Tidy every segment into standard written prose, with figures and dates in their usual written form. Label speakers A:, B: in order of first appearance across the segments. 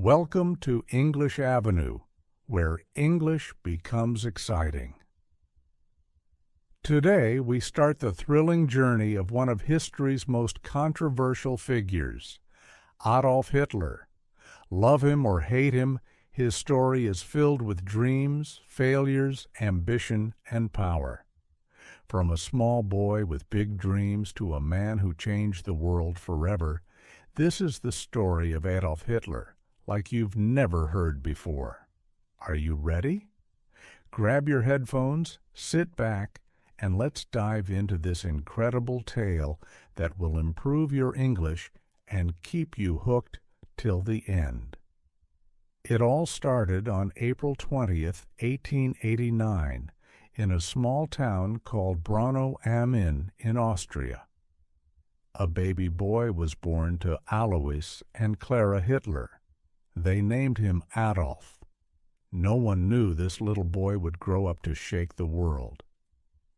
A: Welcome to English Avenue, where English becomes exciting. Today, we start the thrilling journey of one of history's most controversial figures, Adolf Hitler. Love him or hate him, his story is filled with dreams, failures, ambition, and power. From a small boy with big dreams to a man who changed the world forever, this is the story of Adolf Hitler, like you've never heard before. Are you ready? Grab your headphones, sit back, and let's dive into this incredible tale that will improve your English and keep you hooked till the end. It all started on April 20th, 1889, in a small town called Braunau am Inn in Austria. A baby boy was born to Alois and Clara Hitler. They named him Adolf. No one knew this little boy would grow up to shake the world.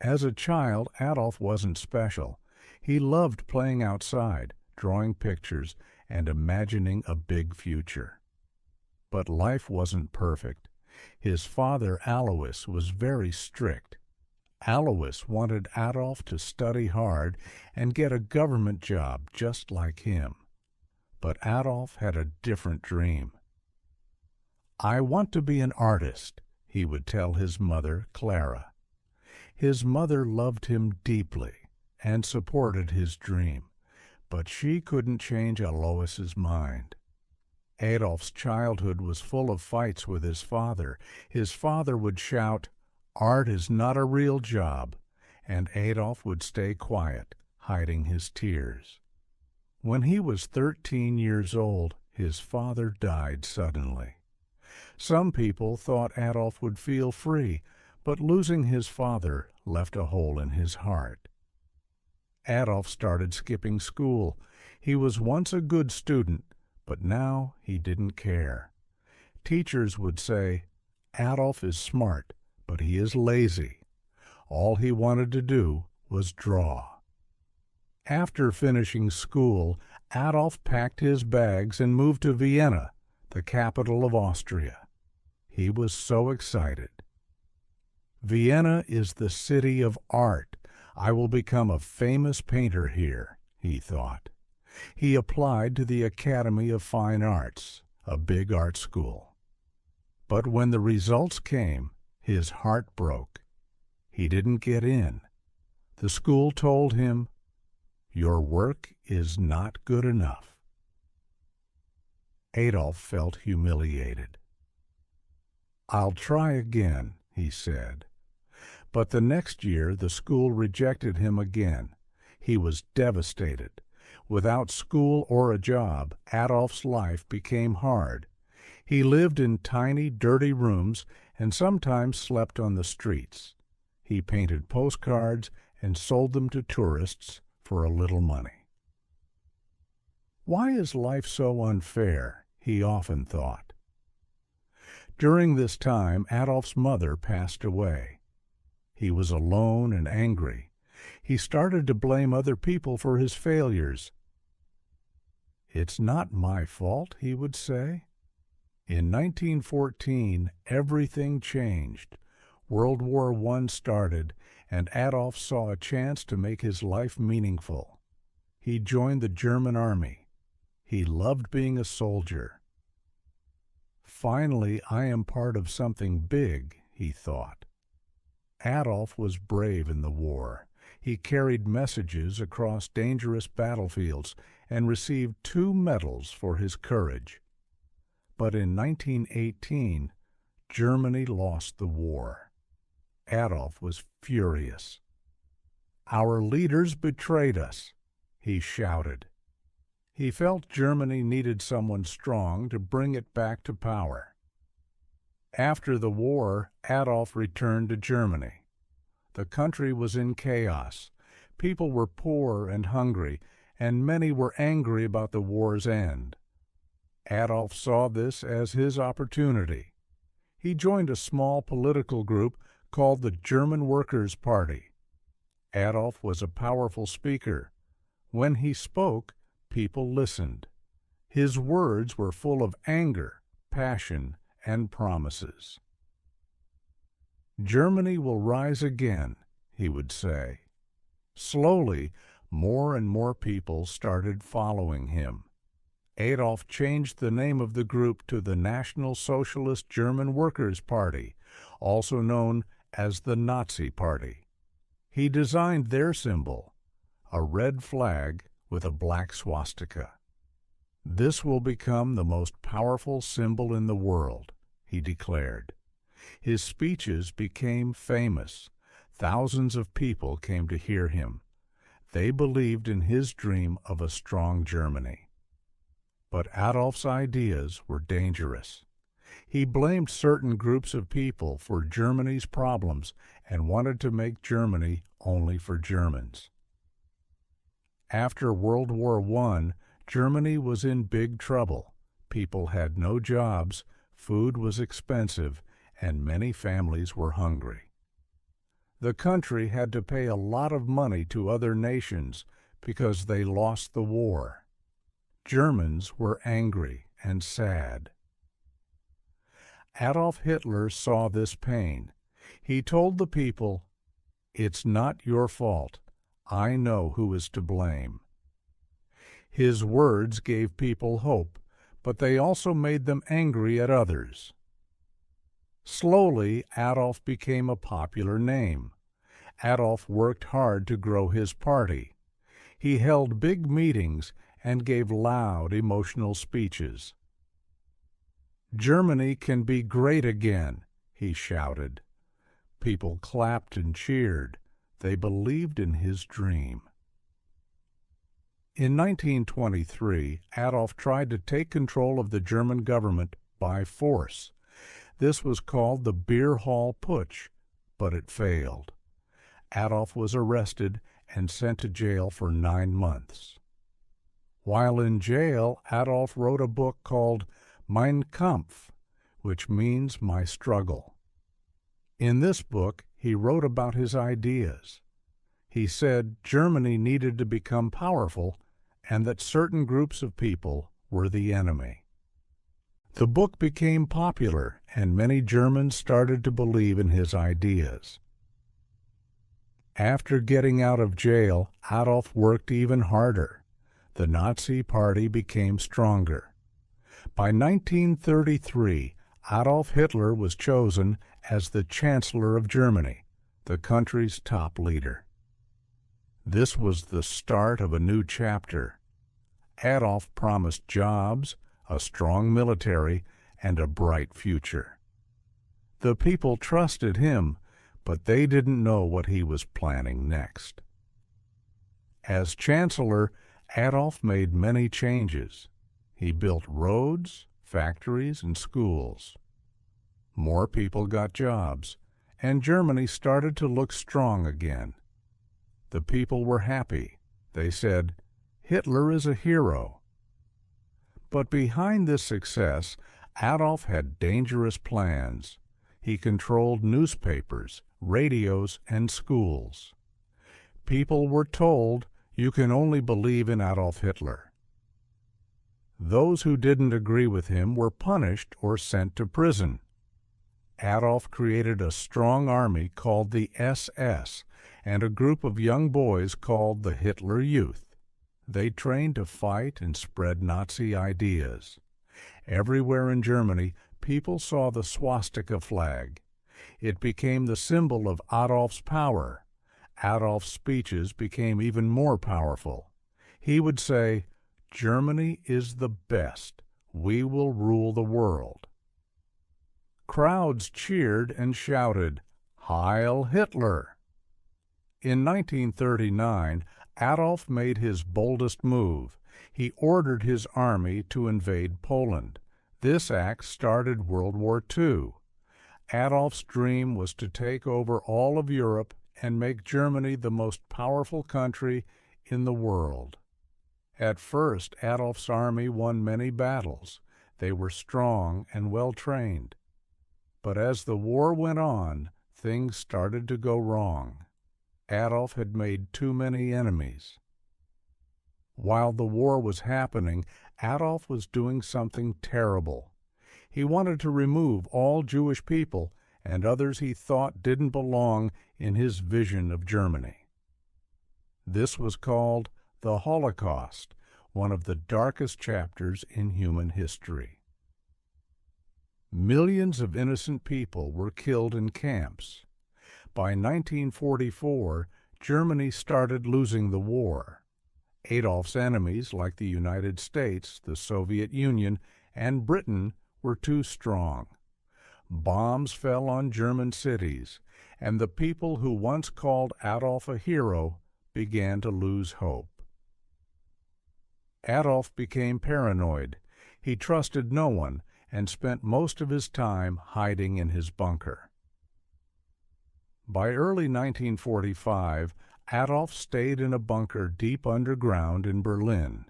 A: As a child, Adolf wasn't special. He loved playing outside, drawing pictures, and imagining a big future. But life wasn't perfect. His father, Alois, was very strict. Alois wanted Adolf to study hard and get a government job just like him. But Adolf had a different dream. "I want to be an artist," he would tell his mother, Clara. His mother loved him deeply and supported his dream, but she couldn't change Alois's mind. Adolf's childhood was full of fights with his father. His father would shout, "Art is not a real job," and Adolf would stay quiet, hiding his tears. When he was 13 years old, his father died suddenly. Some people thought Adolf would feel free, but losing his father left a hole in his heart. Adolf started skipping school. He was once a good student, but now he didn't care. Teachers would say, "Adolf is smart, but he is lazy." All he wanted to do was draw. After finishing school, Adolf packed his bags and moved to Vienna, the capital of Austria. He was so excited. "Vienna is the city of art. I will become a famous painter here," he thought. He applied to the Academy of Fine Arts, a big art school. But when the results came, his heart broke. He didn't get in. The school told him, "Your work is not good enough." Adolf felt humiliated. "I'll try again," he said. But the next year the school rejected him again. He was devastated. Without school or a job, Adolf's life became hard. He lived in tiny, dirty rooms and sometimes slept on the streets. He painted postcards and sold them to tourists for a little money. Why is life so unfair? He often thought. During this time, Adolf's mother passed away. He was alone and angry. He started to blame other people for his failures. "It's not my fault," he would say. In 1914, everything changed. World War I started, and Adolf saw a chance to make his life meaningful. He joined the German army. He loved being a soldier. "Finally, I am part of something big," he thought. Adolf was brave in the war. He carried messages across dangerous battlefields and received 2 medals for his courage. But in 1918, Germany lost the war. Adolf was furious. "Our leaders betrayed us," he shouted. He felt Germany needed someone strong to bring it back to power. After the war, Adolf returned to Germany. The country was in chaos. People were poor and hungry, and many were angry about the war's end. Adolf saw this as his opportunity. He joined a small political group called the German Workers' Party. Adolf was a powerful speaker. When he spoke, people listened. His words were full of anger, passion, and promises. "Germany will rise again," he would say. Slowly, more and more people started following him. Adolf changed the name of the group to the National Socialist German Workers' Party, also known as the Nazi Party. He designed their symbol, a red flag with a black swastika. "This will become the most powerful symbol in the world," he declared. His speeches became famous. Thousands of people came to hear him. They believed in his dream of a strong Germany. But Adolf's ideas were dangerous. He blamed certain groups of people for Germany's problems and wanted to make Germany only for Germans. After World War I, Germany was in big trouble. People had no jobs, food was expensive, and many families were hungry. The country had to pay a lot of money to other nations because they lost the war. Germans were angry and sad. Adolf Hitler saw this pain. He told the people, "It's not your fault. I know who is to blame." His words gave people hope, but they also made them angry at others. Slowly, Adolf became a popular name. Adolf worked hard to grow his party. He held big meetings and gave loud, emotional speeches. "Germany can be great again," he shouted. People clapped and cheered. They believed in his dream. In 1923, Adolf tried to take control of the German government by force. This was called the Beer Hall Putsch, but it failed. Adolf was arrested and sent to jail for 9 months. While in jail, Adolf wrote a book called Mein Kampf, which means My Struggle. In this book, he wrote about his ideas. He said Germany needed to become powerful and that certain groups of people were the enemy. The book became popular, and many Germans started to believe in his ideas. After getting out of jail, Adolf worked even harder. The Nazi Party became stronger. By 1933, Adolf Hitler was chosen as the Chancellor of Germany, the country's top leader. This was the start of a new chapter. Adolf promised jobs, a strong military, and a bright future. The people trusted him, but they didn't know what he was planning next. As Chancellor, Adolf made many changes. He built roads, factories, and schools. More people got jobs, and Germany started to look strong again. The people were happy. They said, "Hitler is a hero." But behind this success, Adolf had dangerous plans. He controlled newspapers, radios, and schools. People were told, "You can only believe in Adolf Hitler." Those who didn't agree with him were punished or sent to prison. Adolf created a strong army called the SS and a group of young boys called the Hitler Youth. They trained to fight and spread Nazi ideas. Everywhere in Germany, people saw the swastika flag. It became the symbol of Adolf's power. Adolf's speeches became even more powerful. He would say, "Germany is the best. We will rule the world." Crowds cheered and shouted, "Heil Hitler!" In 1939, Adolf made his boldest move. He ordered his army to invade Poland. This act started World War II. Adolf's dream was to take over all of Europe and make Germany the most powerful country in the world. At first, Adolf's army won many battles. They were strong and well-trained. But as the war went on, things started to go wrong. Adolf had made too many enemies. While the war was happening, Adolf was doing something terrible. He wanted to remove all Jewish people and others he thought didn't belong in his vision of Germany. This was called the Holocaust, one of the darkest chapters in human history. Millions of innocent people were killed in camps. By 1944, Germany started losing the war. Adolf's enemies, like the United States, the Soviet Union, and Britain, were too strong. Bombs fell on German cities, and the people who once called Adolf a hero began to lose hope. Adolf became paranoid. He trusted no one and spent most of his time hiding in his bunker. By early 1945, Adolf stayed in a bunker deep underground in Berlin.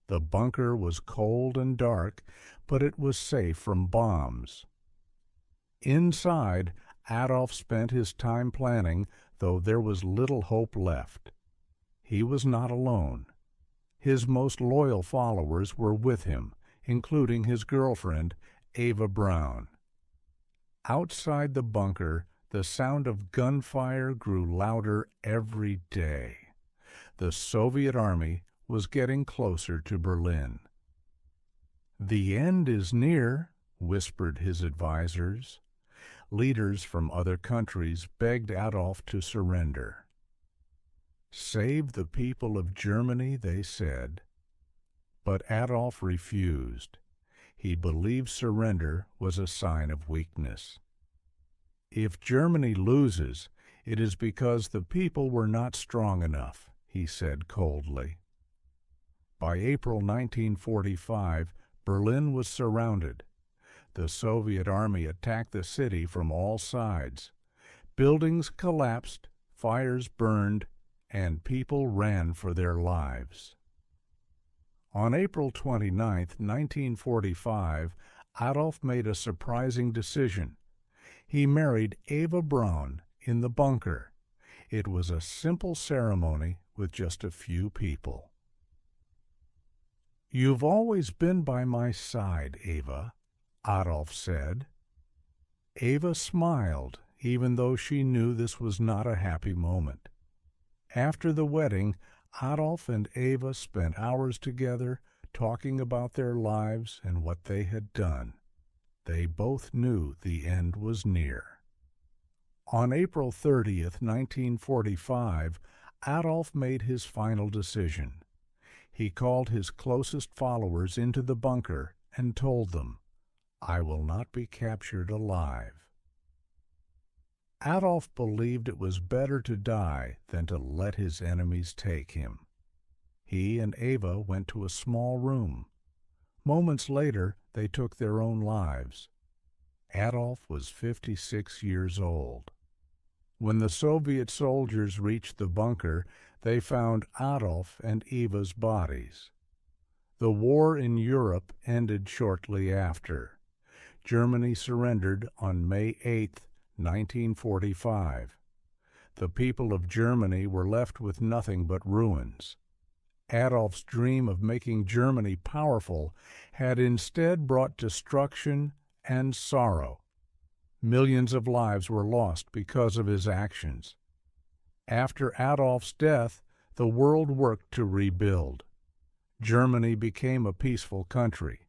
A: The bunker was cold and dark, but it was safe from bombs. Inside, Adolf spent his time planning, though there was little hope left. He was not alone. His most loyal followers were with him, including his girlfriend, Eva Braun. Outside the bunker, the sound of gunfire grew louder every day. The Soviet army was getting closer to Berlin. "The end is near," whispered his advisors. Leaders from other countries begged Adolf to surrender. "Save the people of Germany," they said. But Adolf refused. He believed surrender was a sign of weakness. "If Germany loses, it is because the people were not strong enough," he said coldly. By April 1945, Berlin was surrounded. The Soviet army attacked the city from all sides. Buildings collapsed, fires burned, and people ran for their lives. On April 29, 1945, Adolf made a surprising decision. He married Eva Braun in the bunker. It was a simple ceremony with just a few people. "You've always been by my side, Eva," Adolf said. Eva smiled, even though she knew this was not a happy moment. After the wedding, Adolf and Eva spent hours together talking about their lives and what they had done. They both knew the end was near. On April 30th, 1945, Adolf made his final decision. He called his closest followers into the bunker and told them, "I will not be captured alive." Adolf believed it was better to die than to let his enemies take him. He and Eva went to a small room. Moments later, they took their own lives. Adolf was 56 years old. When the Soviet soldiers reached the bunker, they found Adolf and Eva's bodies. The war in Europe ended shortly after. Germany surrendered on May 8, 1945. The people of Germany were left with nothing but ruins. Adolf's dream of making Germany powerful had instead brought destruction and sorrow. Millions of lives were lost because of his actions. After Adolf's death, the world worked to rebuild. Germany became a peaceful country.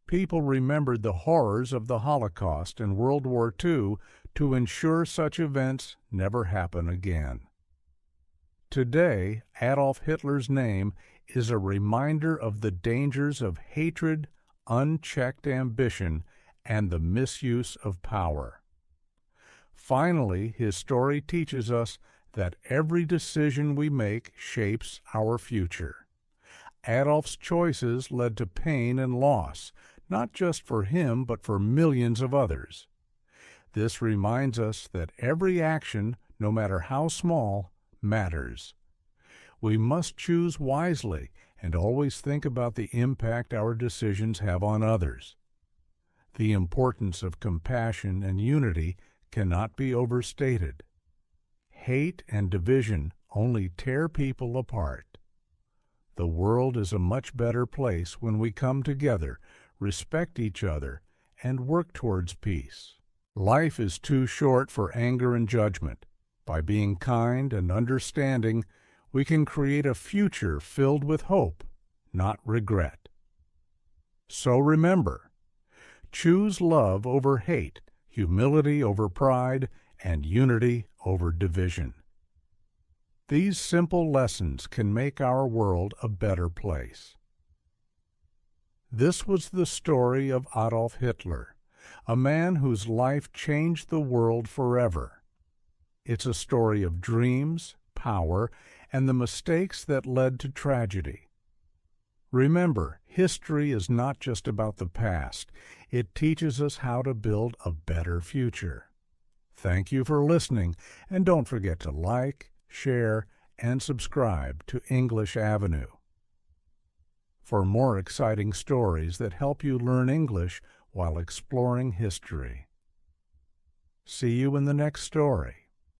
A: People remembered the horrors of the Holocaust and World War II to ensure such events never happen again. Today, Adolf Hitler's name is a reminder of the dangers of hatred, unchecked ambition, and the misuse of power. Finally, his story teaches us that every decision we make shapes our future. Adolf's choices led to pain and loss, not just for him, but for millions of others. This reminds us that every action, no matter how small, matters. We must choose wisely and always think about the impact our decisions have on others. The importance of compassion and unity cannot be overstated. Hate and division only tear people apart. The world is a much better place when we come together, respect each other, and work towards peace. Life is too short for anger and judgment. By being kind and understanding, we can create a future filled with hope, not regret. So remember, choose love over hate, humility over pride, and unity over division. These simple lessons can make our world a better place. This was the story of Adolf Hitler, a man whose life changed the world forever. It's a story of dreams, power, and the mistakes that led to tragedy. Remember, history is not just about the past. It teaches us how to build a better future. Thank you for listening, and don't forget to like, share, and subscribe to English Avenue. For more exciting stories that help you learn English while exploring history. See you in the next story.